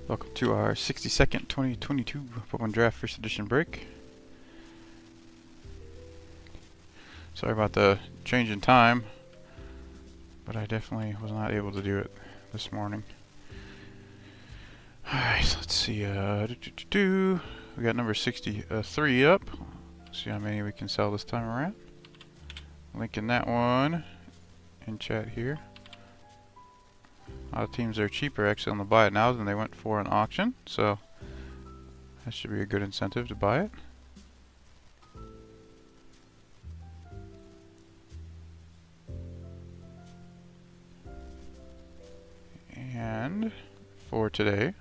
Welcome to our 62nd 2022 Bowman Draft First Edition break. Sorry about the change in time, but I definitely was not able to do it this morning. Alright, let's see. We got number 63 up. Let's see how many we can sell this time around. Linking that one in chat here. A lot of teams are cheaper actually on the buy it now than they went for an auction, so that should be a good incentive to buy it. And for today,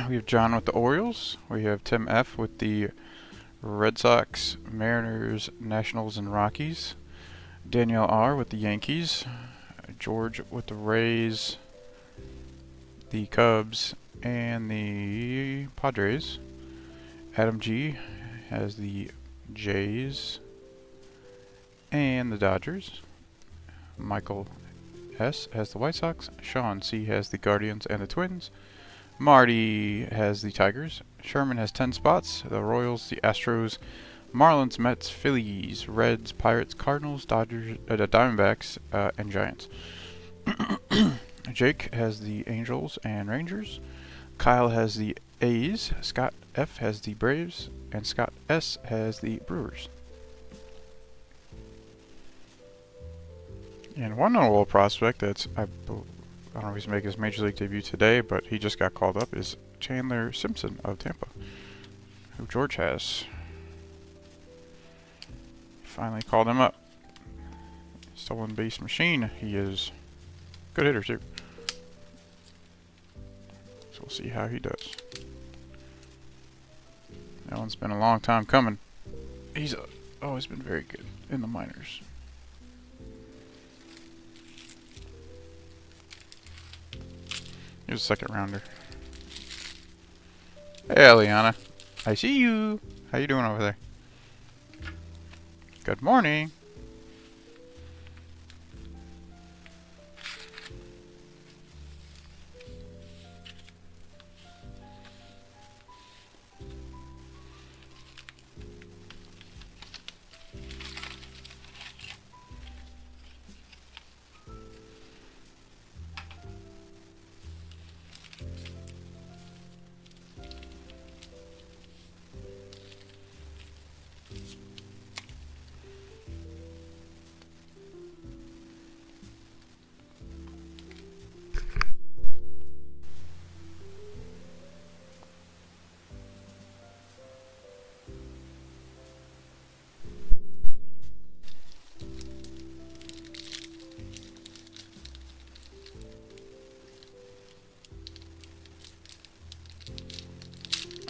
we have John with the Orioles. We have Tim F with the Red Sox, Mariners, Nationals, and Rockies. Danielle R with the Yankees. George with the Rays, the Cubs, and the Padres. Adam G has the Jays and the Dodgers. Michael S has the White Sox. Sean C has the Guardians and the Twins. Marty has the Tigers. Sherman has 10 spots. The Royals, the Astros, Marlins, Mets, Phillies, Reds, Pirates, Cardinals, Dodgers, Diamondbacks, and Giants. Jake has the Angels and Rangers. Kyle has the A's. Scott F has the Braves, and Scott S has the Brewers. And one notable prospect that's I don't know if he's making his major league debut today, but he just got called up is Chandler Simpson of Tampa, who George has. Finally called him up. Stolen base machine. He is good hitter too. So we'll see how he does. That one's been a long time coming. He's always been very good in the minors. Here's a second rounder. Hey, Eliana. I see you. How you doing over there? Good morning.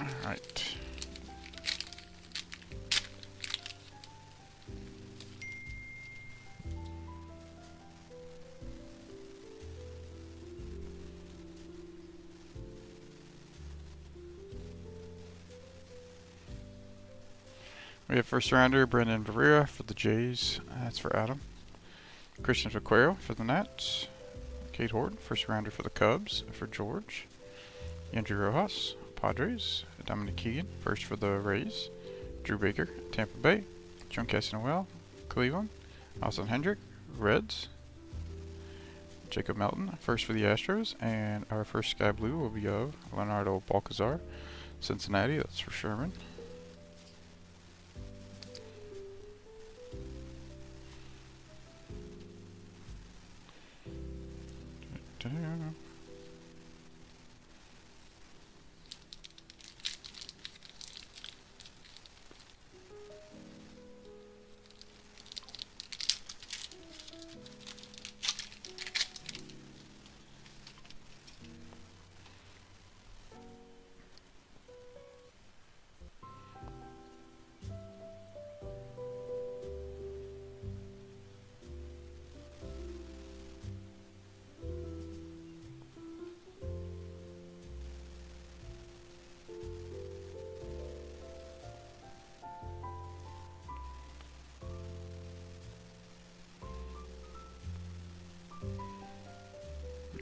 Alright. We have first rounder Brendan Barrera for the Jays. That's for Adam. Christian Vaquero for the Nats. Kate Horton, first rounder for the Cubs for George. Andrew Rojas, Padres. Dominic Keegan, first for the Rays. Drew Baker, Tampa Bay. John Casanwell, Cleveland. Austin Hendrick, Reds. Jacob Melton, first for the Astros. And our first Sky Blue will be of Leonardo Balcazar, Cincinnati. That's for Sherman.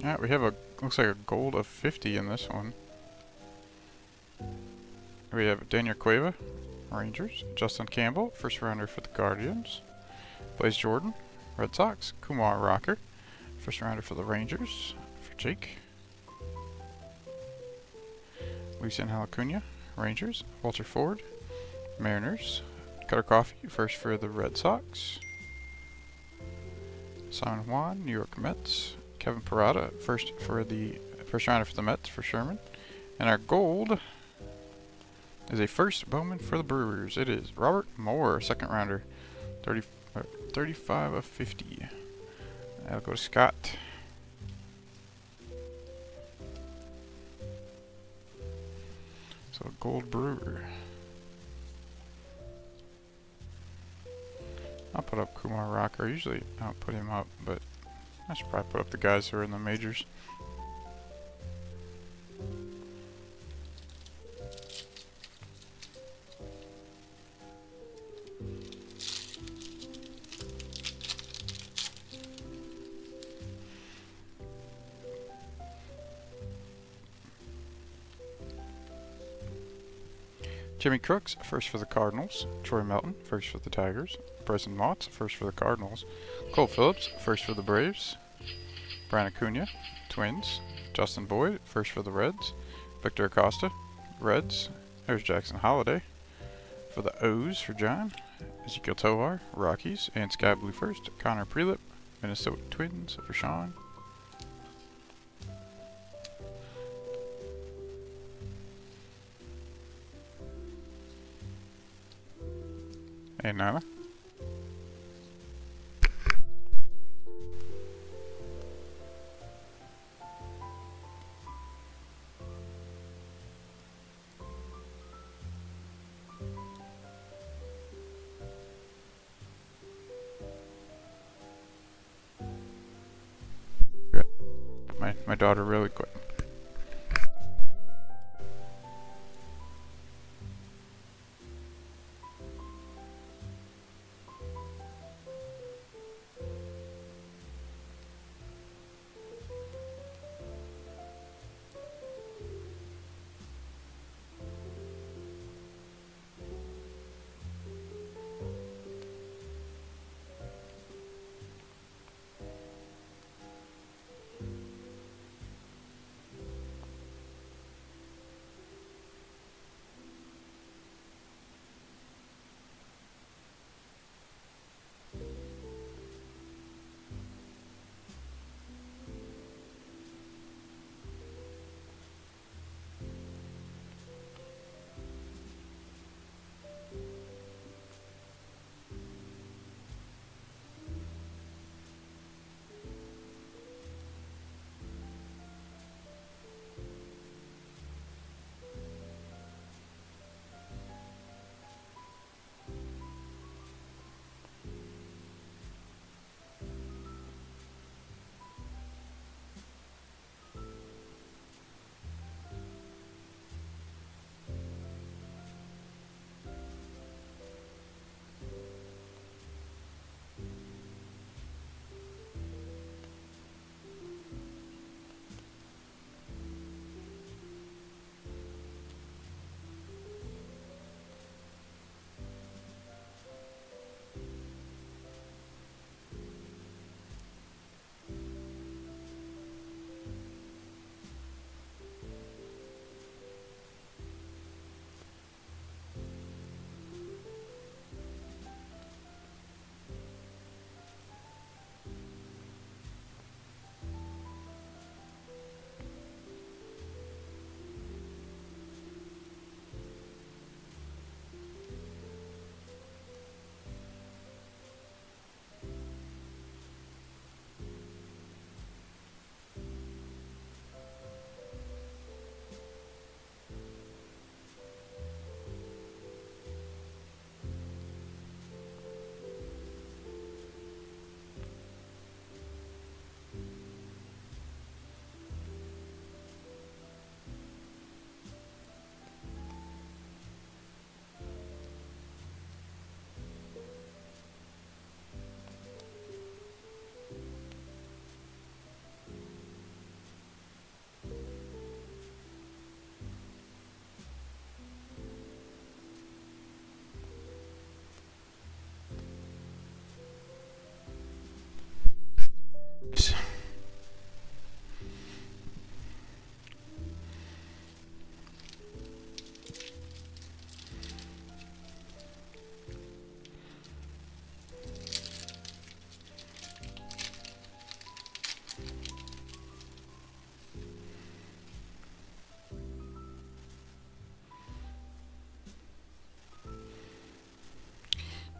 Alright, we have a looks like a gold of 50 in this one. We have Daniel Cueva, Rangers. Justin Campbell, first rounder for the Guardians. Blaze Jordan, Red Sox. Kumar Rocker, first rounder for the Rangers, for Jake. Lucian Halacuna, Rangers. Walter Ford, Mariners. Cutter Coffee, first for the Red Sox. Simon Juan, New York Mets. Kevin Parada, first rounder for the Mets, for Sherman. And our gold is a first Bowman for the Brewers. It is Robert Moore, second rounder, 35 of 50. That'll go to Scott. So gold Brewer. I'll put up Kumar Rocker. Usually I don't put him up, but I should probably put up the guys who are in the majors. Jimmy Crooks, first for the Cardinals. Troy Melton, first for the Tigers. Bryson Motts, first for the Cardinals. Cole Phillips, first for the Braves. Brian Acuna, Twins. Justin Boyd, first for the Reds. Victor Acosta, Reds. There's Jackson Holiday for the O's for John. Ezekiel Tovar, Rockies. And Sky Blue first. Connor Prelip, Minnesota Twins for Sean. And Nana. My daughter really quick.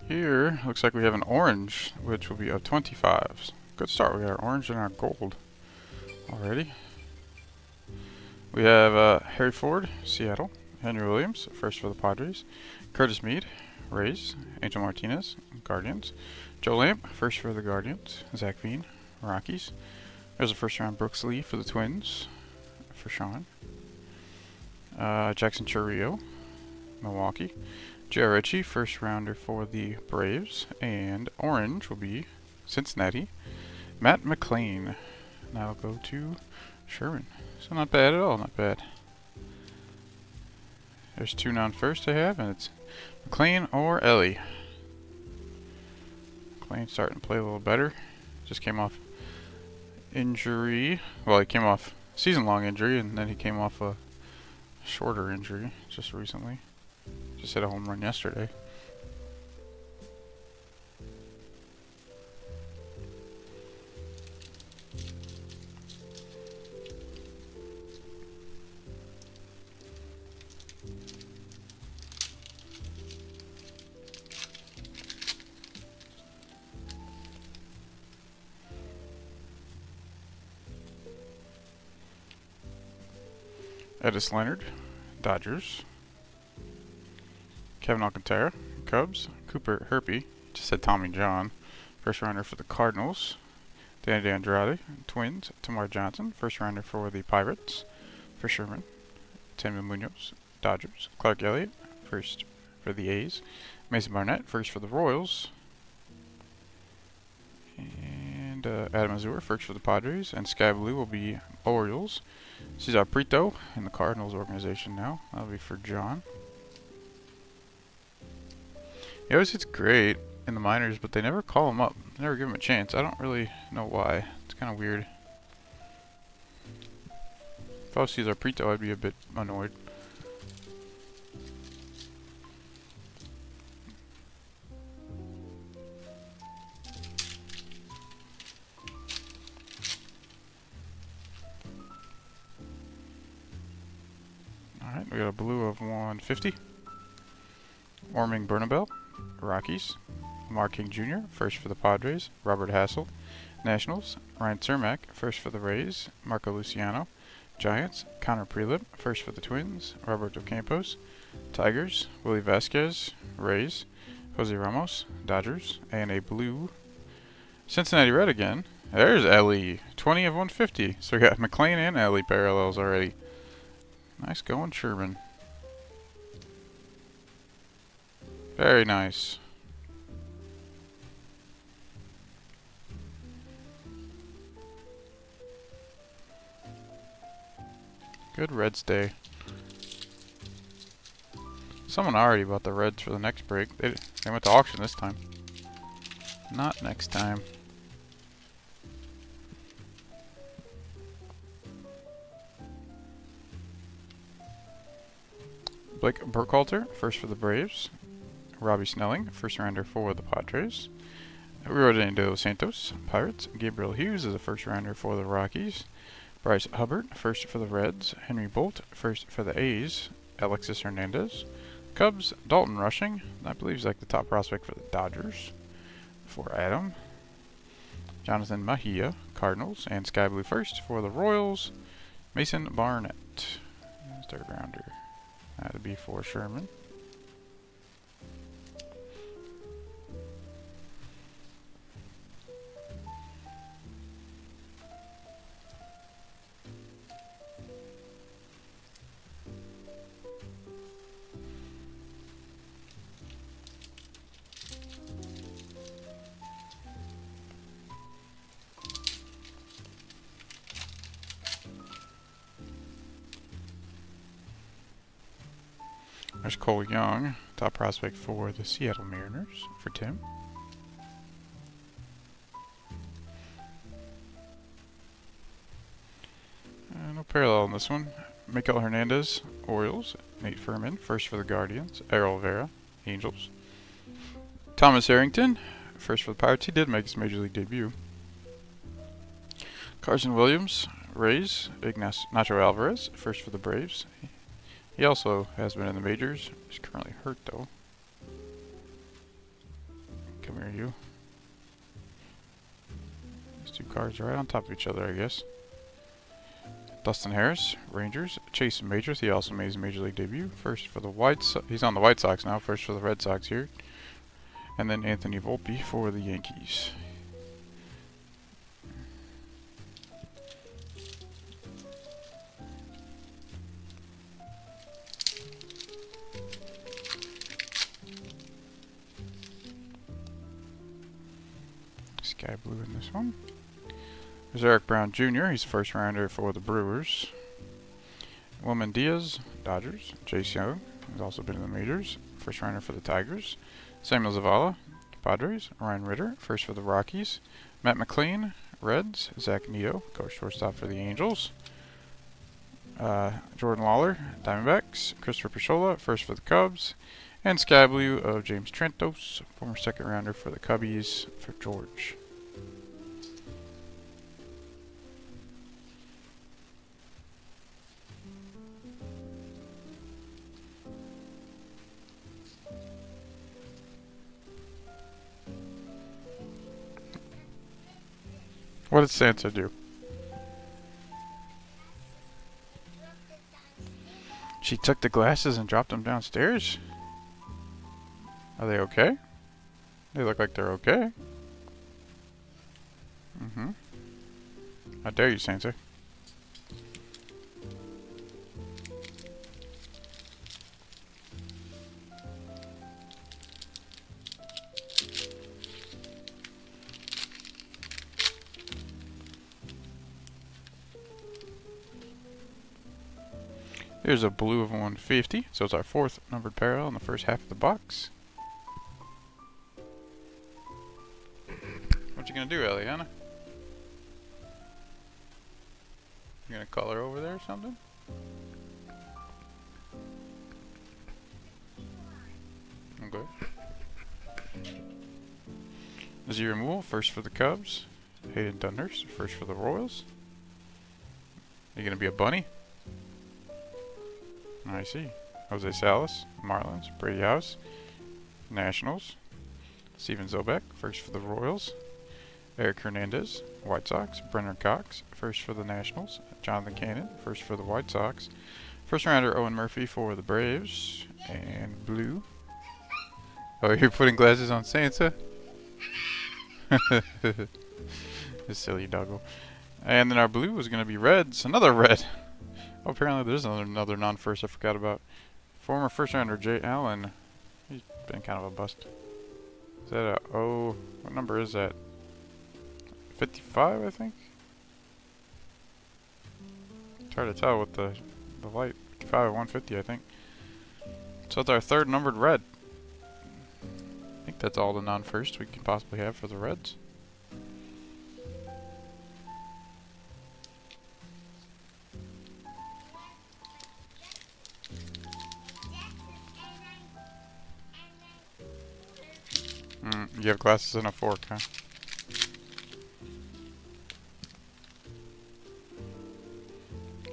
Here, looks like we have an orange, which will be a 25. Good start. We got our orange and our gold already. We have Harry Ford, Seattle. Henry Williams, first for the Padres. Curtis Mead, Rays. Angel Martinez, Guardians. Joe Lamp, first for the Guardians. Zach Veen, Rockies. There's a first round Brooks Lee for the Twins, for Sean. Jackson Chourio, Milwaukee. Joe Ritchie, first rounder for the Braves. And orange will be Cincinnati. Matt McLean. Now we'll go to Sherman. So not bad at all, not bad. There's two non-first I have, and it's McLean or Ellie. McLean starting to play a little better. Just came off injury. Well, he came off season-long injury, and then he came off a shorter injury just recently. Just hit a home run yesterday. Edis Leonard, Dodgers. Kevin Alcantara, Cubs. Cooper Herpy, just said Tommy John, first rounder for the Cardinals. Danny D'Andrade, Twins. Tamar Johnson, first rounder for the Pirates, for Sherman. Samuel Munoz, Dodgers. Clark Elliott, first for the A's. Mason Barnett, first for the Royals. And Adam Azur, first for the Padres. And Sky Blue will be Orioles. Cesar Prieto in the Cardinals organization now. That'll be for John. He always hits great in the minors, but they never call him up. They never give him a chance. I don't really know why. It's kind of weird. If I was Cesar Prieto, I'd be a bit annoyed. Alright, we got a blue of 150. Orming Bernabel, Rockies. Mark King Jr., first for the Padres. Robert Hassel, Nationals. Ryan Cermak, first for the Rays. Marco Luciano, Giants. Connor Prelip, first for the Twins. Roberto Campos, Tigers. Willie Vasquez, Rays. Jose Ramos, Dodgers. And a blue Cincinnati Red again. There's Ellie, 20 of 150. So we got McLean and Ellie parallels already. Nice going, Sherman. Very nice. Good Reds day. Someone already bought the Reds for the next break. They went to auction this time. Not next time. Blake Burkhalter, first for the Braves. Robbie Snelling, first rounder for the Padres. Rodney De Los Santos, Pirates. Gabriel Hughes is a first rounder for the Rockies. Bryce Hubbard, first for the Reds. Henry Bolt, first for the A's. Alexis Hernandez. Cubs, Dalton Rushing. I believe he's like the top prospect for the Dodgers. For Adam. Jonathan Mahia, Cardinals. And Sky Blue first for the Royals. Mason Barnett, third rounder. That would be for Sherman. There's Cole Young, top prospect for the Seattle Mariners, for Tim. No parallel in this one. Miguel Hernandez, Orioles. Nate Furman, first for the Guardians. Errol Vera, Angels. Thomas Harrington, first for the Pirates. He did make his Major League debut. Carson Williams, Rays. Nacho Alvarez, first for the Braves. He also has been in the majors. He's currently hurt though. Come here, you. These two cards are right on top of each other, I guess. Dustin Harris, Rangers. Chase Majors, he also made his Major League debut. First for the White Sox. He's on the White Sox now. First for the Red Sox here. And then Anthony Volpe for the Yankees. Sky blue in this one. There's Eric Brown Jr. He's the first rounder for the Brewers. Wilman Diaz, Dodgers. Chase Young, who's also been in the majors. First rounder for the Tigers. Samuel Zavala, Padres. Ryan Ritter, first for the Rockies. Matt McLean, Reds. Zach Neto, coach shortstop for the Angels. Jordan Lawler, Diamondbacks. Christopher Pichola, first for the Cubs. And Sky Blue of James Trentos, former second rounder for the Cubbies for George. What did Santa do? She took the glasses and dropped them downstairs? Are they okay? They look like they're okay. Mm-hmm. How dare you, Santa? Here's a blue of 150, so it's our fourth numbered parallel in the first half of the box. What you gonna do, Eliana? You gonna color over there or something? Okay. Nazir Mool, first for the Cubs. Hayden Dunhurst, first for the Royals. Are you gonna be a bunny? I see. Jose Salas, Marlins. Brady House, Nationals. Steven Zobek, first for the Royals. Eric Hernandez, White Sox. Brennan Cox, first for the Nationals. Jonathan Cannon, first for the White Sox. First rounder Owen Murphy for the Braves. And blue. Oh, you're putting glasses on Santa? This silly doggo. And then our blue is going to be Reds. Another red. Oh, apparently there's another non-first I forgot about. Former first rounder Jay Allen. He's been kind of a bust. Is that a what number is that? 55, I think? It's hard to tell with the light. 55 or 150, I think. So it's our third numbered red. I think that's all the non-first we can possibly have for the Reds. You have glasses and a fork, huh?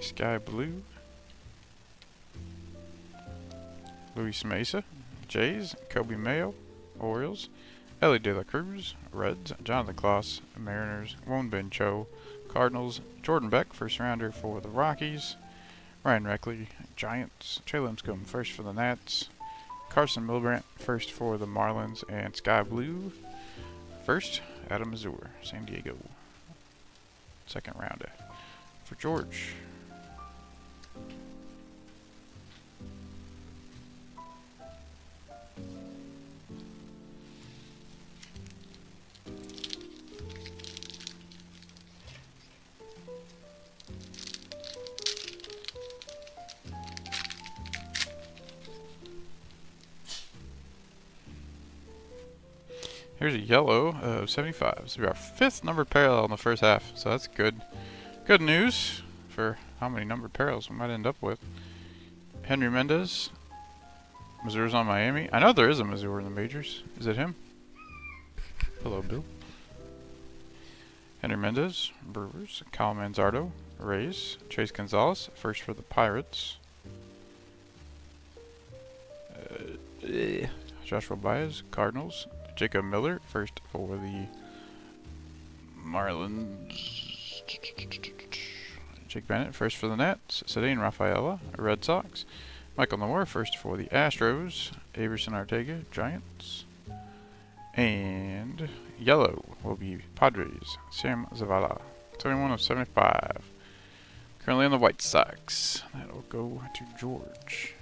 Sky blue. Luis Mesa, Jays. Kobe Mayo, Orioles. Ellie De La Cruz, Reds. Jonathan Kloss, Mariners. Won Ben Cho, Cardinals. Jordan Beck, first rounder for the Rockies. Ryan Reckley, Giants. Trey Lincecum, first for the Nats. Carson Milbrandt, first for the Marlins. And Sky Blue, first, Adam Mazur, San Diego. Second rounder for George. Here's a yellow of 75. This will be our fifth numbered parallel in the first half, so that's good. Good news for how many numbered parallels we might end up with. Henry Mendez, Missouri's on Miami. I know there is a Missouri in the majors. Is it him? Hello, Bill. Henry Mendez, Brewers. Kyle Manzardo, Rays. Chase Gonzalez, first for the Pirates. Joshua Baez, Cardinals. Jacob Miller, first for the Marlins. Jake Bennett, first for the Nets. Cedane Rafaela, Red Sox. Michael Noor, first for the Astros. Averson Arteaga, Giants. And yellow will be Padres. Sam Zavala, 21 of 75. Currently on the White Sox. That'll go to George.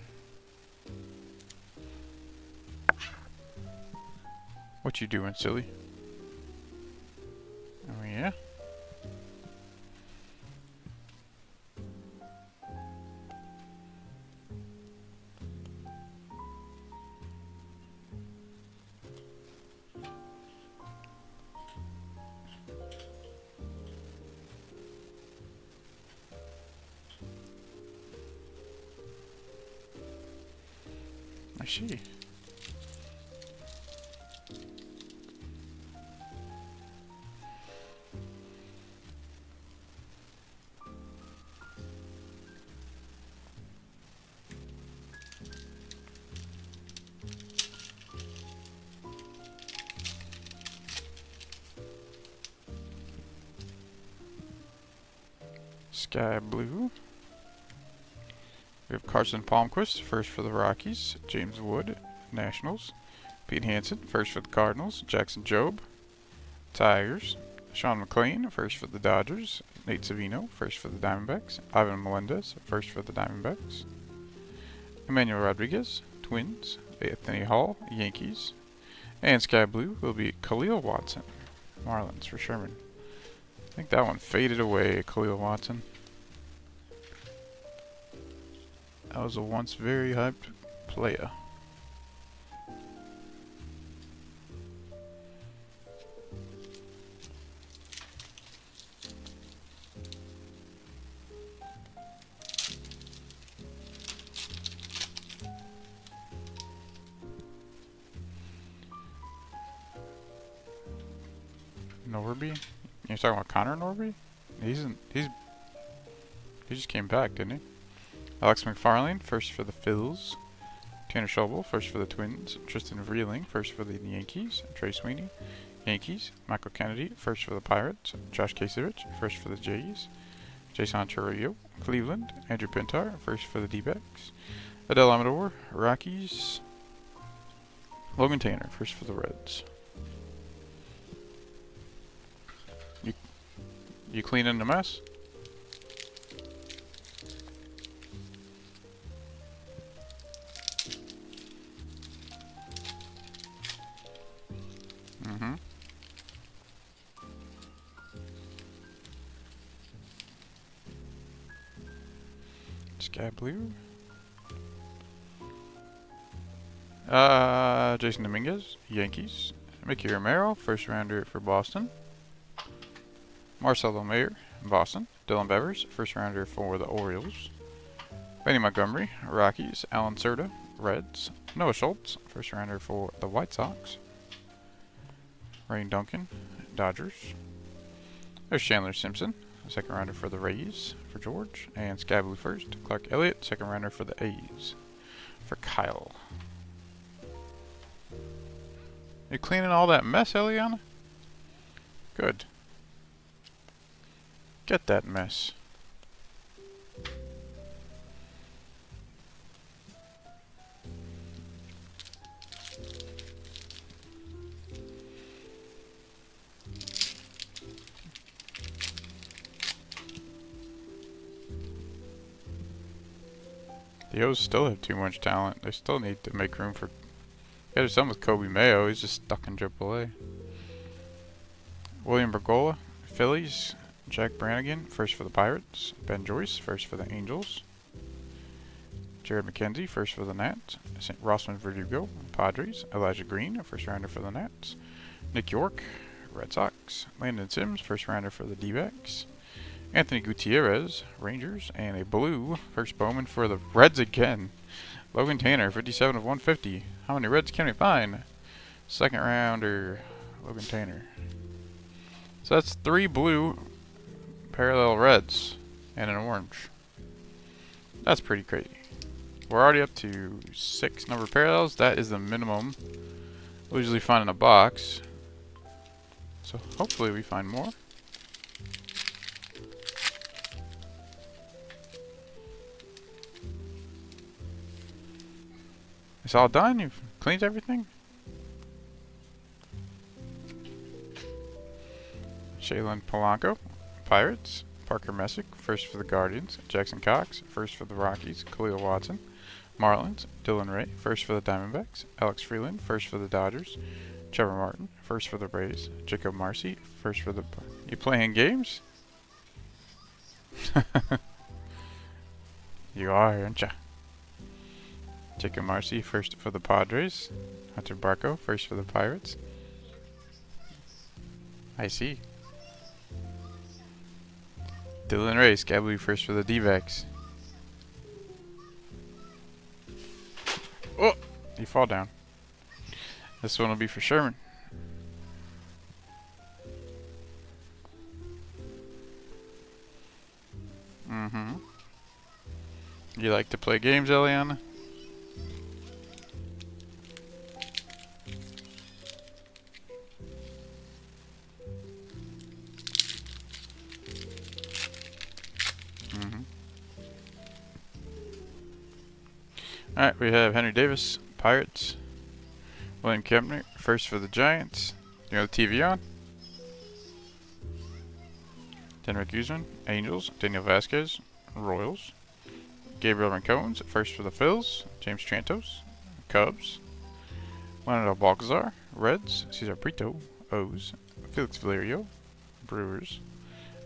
What you doing, silly? Oh yeah? I see. Sky Blue. We have Carson Palmquist, first for the Rockies. James Wood, Nationals. Pete Hansen, first for the Cardinals. Jackson Jobe, Tigers. Sean McLean, first for the Dodgers. Nate Savino, first for the Diamondbacks. Ivan Melendez, first for the Diamondbacks. Emmanuel Rodriguez, Twins. Anthony Hall, Yankees. And Sky Blue will be Khalil Watson, Marlins for Sherman. I think that one faded away, Khalil Watson. That was a once very hyped player. Norby? You're talking about Connor Norby? He just came back, didn't he? Alex McFarlane, first for the Phils. Tanner Schobel, first for the Twins. Tristan Vreeling, first for the Yankees. Trey Sweeney, Yankees. Michael Kennedy, first for the Pirates. Josh Kasevich, first for the Jays. Jason Churrillo, Cleveland. Andrew Pintar, first for the D-backs. Adele Amador, Rockies. Logan Tanner, first for the Reds. You cleaning the mess? Mm-hmm. Sky Blue. Jason Dominguez, Yankees. Mickey Romero, first rounder for Boston. Marcelo Mayer, Boston. Dylan Bevers, first rounder for the Orioles. Benny Montgomery, Rockies. Alan Cerda, Reds. Noah Schultz, first rounder for the White Sox. Rain Duncan, Dodgers. There's Chandler Simpson, second rounder for the Rays for George. And Sky Blue first. Clark Elliott, second rounder for the A's for Kyle. You cleaning all that mess, Eliana? Good. Get that mess. The O's still have too much talent. They still need to make room for... Yeah, there's some with Kobe Mayo. He's just stuck in AAA. William Bergolla, Phillies. Jack Brannigan, first for the Pirates. Ben Joyce, first for the Angels. Jared McKenzie, first for the Nats. St. Rossman Verdugo, Padres. Elijah Green, first rounder for the Nats. Nick York, Red Sox. Landon Sims, first rounder for the D-backs. Anthony Gutierrez, Rangers. And a blue, first Bowman for the Reds again. Logan Tanner, 57 of 150. How many Reds can we find? Second rounder, Logan Tanner. So that's 3 blue parallel reds and an orange. That's pretty crazy. We're already up to 6 number parallels. That is the minimum We'll usually find in a box. So hopefully we find more. It's all done? You've cleaned everything? Shaylin Polanco, Pirates. Parker Messick, first for the Guardians. Jackson Cox, first for the Rockies. Khalil Watson, Marlins. Dylan Ray, first for the Diamondbacks. Alex Freeland, first for the Dodgers. Trevor Martin, first for the Rays. Jacob Marcy, first for the... You playing games? You are, aren't ya? Jacob Marcy, first for the Padres. Hunter Barco, first for the Pirates. I see. Dylan Ray, Sky Blue, first for the D-backs. Oh! You fall down. This one will be for Sherman. Mm-hmm. You like to play games, Eliana? Mm-hmm. Alright, we have Henry Davis, Pirates. William Kempner, first for the Giants. You know the TV on? Denver Guzman, Angels. Daniel Vasquez, Royals. Gabriel Rincones, first for the Phils. James Trantos, Cubs. Leonardo Balcazar, Reds. Cesar Brito, O's. Felix Valerio, Brewers.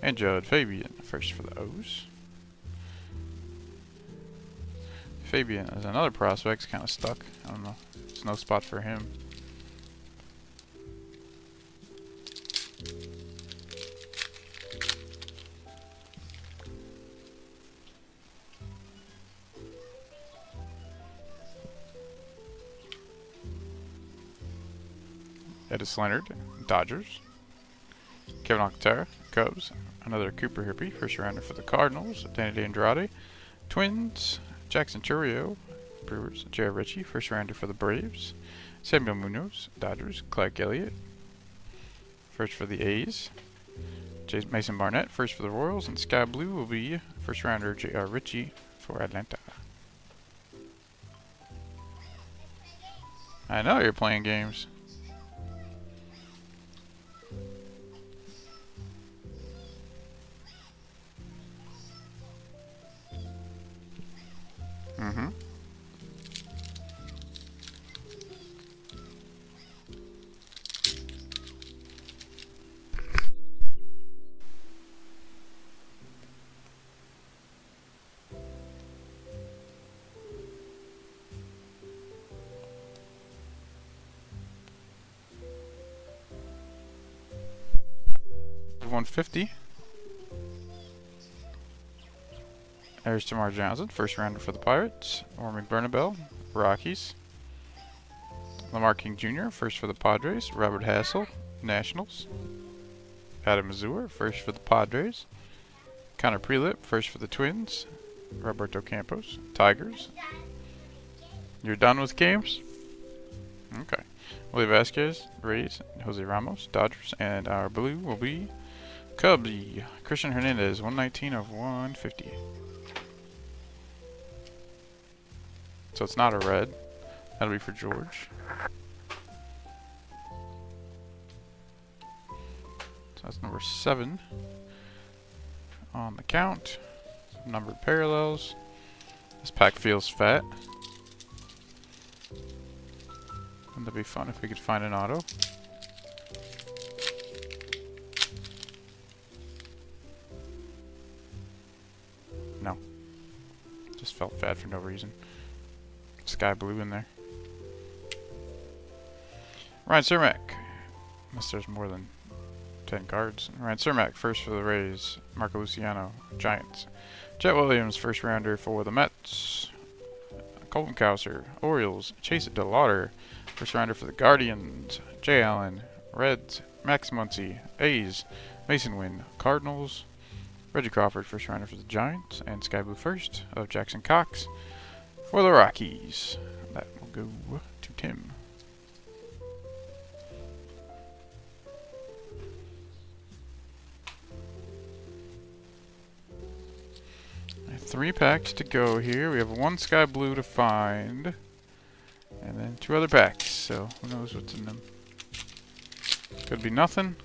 And Judd Fabian, first for the O's. Fabian is another prospect, he's kind of stuck. I don't know. There's no spot for him. Edis Leonard, Dodgers. Kevin Alcantara, Cubs. Another Cooper Hippie, first rounder for the Cardinals. Danny Andrade, Twins. Jackson Chourio, Brewers. Jared Ritchie, first rounder for the Braves. Samuel Munoz, Dodgers. Clark Elliott, first for the A's. Mason Barnett, first for the Royals. And Sky Blue will be first rounder J.R. Ritchie for Atlanta. I know you're playing games. Mm-hmm. $150. There's Tamar Johnson, first rounder for the Pirates. Orman Bernabel, Rockies. Lamar King Jr., first for the Padres. Robert Hassel, Nationals. Adam Azur, first for the Padres. Connor Prelip, first for the Twins. Roberto Campos, Tigers. You're done with games? Okay. Willie Vasquez, Rays. Jose Ramos, Dodgers. And our blue will be Cubs. Christian Hernandez, 119 of 150. So it's not a red. That'll be for George. So that's number 7 on the count. Some numbered parallels. This pack feels fat. Wouldn't that be fun if we could find an auto? No. Just felt fat for no reason. Sky Blue in there. Ryan Cermak. Unless there's more than 10 cards. Ryan Cermak, first for the Rays. Marco Luciano, Giants. Jet Williams, first rounder for the Mets. Colton Cowser, Orioles. Chase DeLauder, first rounder for the Guardians. Jay Allen, Reds. Max Muncy, A's. Mason Wynn, Cardinals. Reggie Crawford, first rounder for the Giants. And Sky Blue first of Jackson Cox for the Rockies. That will go to Tim. 3 packs to go here. We have 1 sky blue to find. And then 2 other packs. So who knows what's in them. Could be nothing.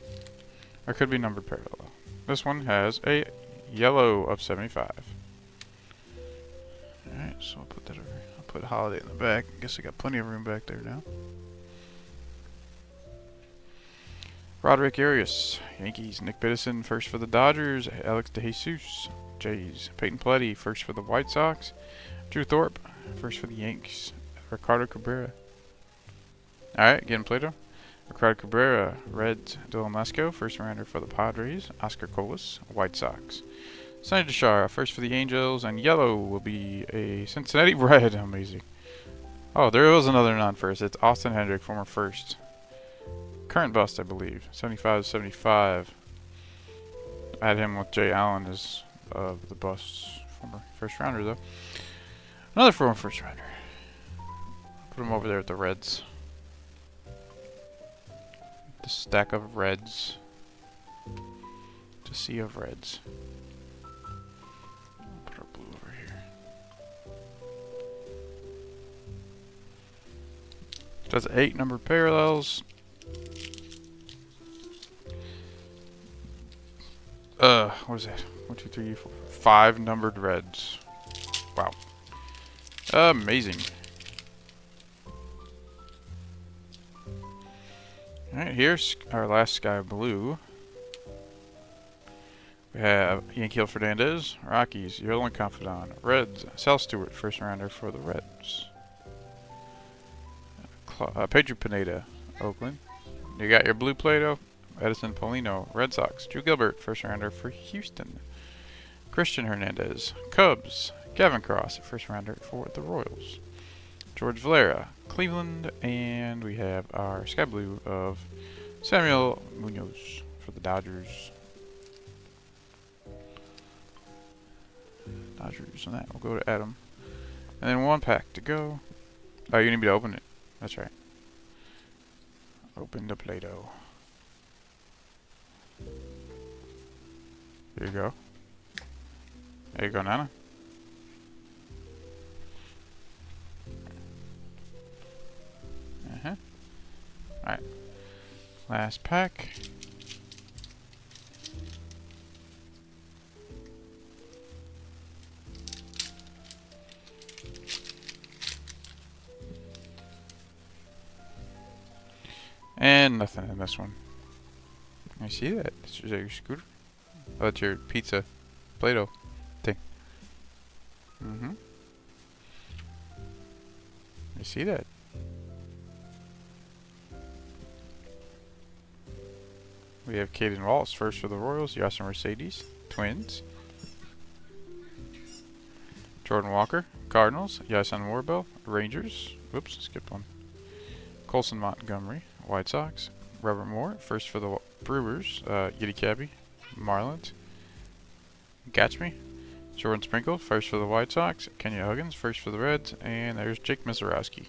Or could be numbered parallel. This one has a yellow of 75. Alright, so I'll put that over here. I'll put Holiday in the back. Guess I got plenty of room back there now. Roderick Arias, Yankees. Nick Biddison, first for the Dodgers. Alex DeJesus, Jays. Peyton Pletty, first for the White Sox. Drew Thorpe, first for the Yanks. Ricardo Cabrera. Alright, again Plato. Ricardo Cabrera, Reds. Dylan Lesko, first rounder for the Padres. Oscar Colas, White Sox. Sonny DeShara, first for the Angels. And yellow will be a Cincinnati Red. Amazing. Oh, there was another non-first. It's Austin Hendrick, former first. Current bust, I believe. 75-75. I had him with Jay Allen as the bust. Former first rounder, though. Another former first rounder. Put him over there with the Reds. The stack of Reds. The sea of Reds. Put our blue over here. Does 8 numbered parallels. What is that? 1, 2, 3, 4, 5 numbered Reds. Wow. Amazing. Alright, here's our last sky blue. We have Yanquiel Fernandez, Rockies, Yolan Confidant, Reds, Sal Stewart, first rounder for the Reds. Pedro Pineda, Oakland. You got your blue Plato, Edison Paulino, Red Sox, Drew Gilbert, first rounder for Houston. Christian Hernandez, Cubs, Gavin Cross, first rounder for the Royals. George Valera, Cleveland, and we have our sky blue of Samuel Munoz for the Dodgers. Dodgers on that. We'll go to Adam. And then 1 pack to go. Oh, you need me to open it. That's right. Open the Play-Doh. There you go. There you go, Nana. Alright. Last pack. And nothing in this one. I see that. Is that your scooter? Oh, that's your pizza Play-Doh thing. I see that. We have Caden Wallace, first for the Royals. Yasser Mercedes, Twins. Jordan Walker, Cardinals. Yason Warbell, Rangers. Whoops, skipped one. Colson Montgomery, White Sox. Robert Moore, first for the Brewers. Yiddy Cabby, Marlins. Gatchme. Jordan Sprinkle, first for the White Sox. Kenya Huggins, first for the Reds. And there's Jake Mizorowski,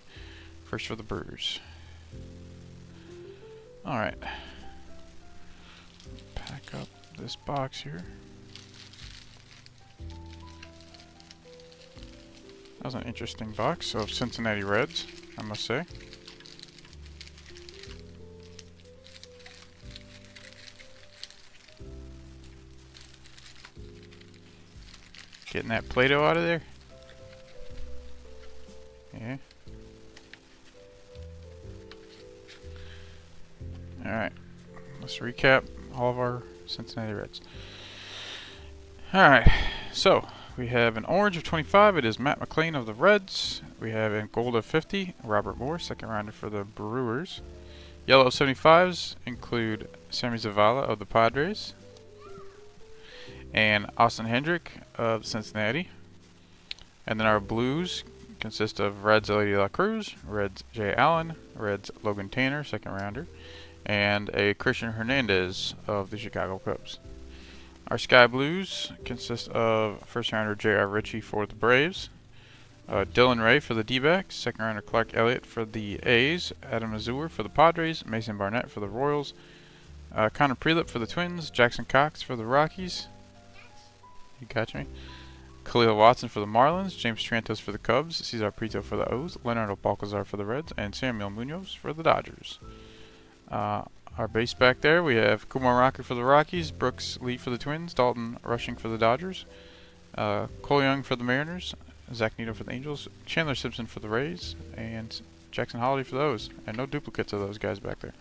first for the Brewers. Alright. Pack up this box here. That was an interesting box of Cincinnati Reds, I must say. Getting that Play-Doh out of there. Yeah. Alright. Let's recap all of our Cincinnati Reds. Alright. So, we have an orange of 25. It is Matt McLean of the Reds. We have in gold of 50. Robert Moore, second rounder for the Brewers. Yellow of 75s include Sammy Zavala of the Padres. And Austin Hendrick of Cincinnati. And then our blues consist of Reds Ellie De La Cruz, Reds Jay Allen, Reds Logan Tanner, second rounder, and a Christian Hernandez of the Chicago Cubs. Our sky blues consist of first rounder J.R. Ritchie for the Braves, Dylan Ray for the D-backs, second rounder Clark Elliott for the A's, Adam Azur for the Padres, Mason Barnett for the Royals, Connor Prelip for the Twins, Jackson Cox for the Rockies. You catch me? Khalil Watson for the Marlins, James Trantos for the Cubs, Cesar Prieto for the O's, Leonardo Balcazar for the Reds, and Samuel Munoz for the Dodgers. Our base back there, we have Kumar Rocker for the Rockies, Brooks Lee for the Twins, Dalton Rushing for the Dodgers, Cole Young for the Mariners, Zach Neto for the Angels, Chandler Simpson for the Rays, and Jackson Holiday for those. And no duplicates of those guys back there.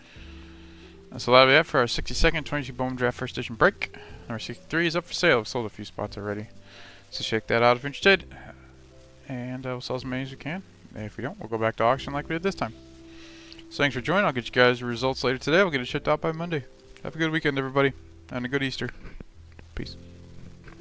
So that'll be it for our 62nd 22 Bowman Draft First Edition break. Number 63 is up for sale. We've sold a few spots already. So check that out if you're interested. And we'll sell as many as we can. And if we don't, we'll go back to auction like we did this time. So thanks for joining. I'll get you guys the results later today. We'll get it shipped out by Monday. Have a good weekend, everybody. And a good Easter. Peace.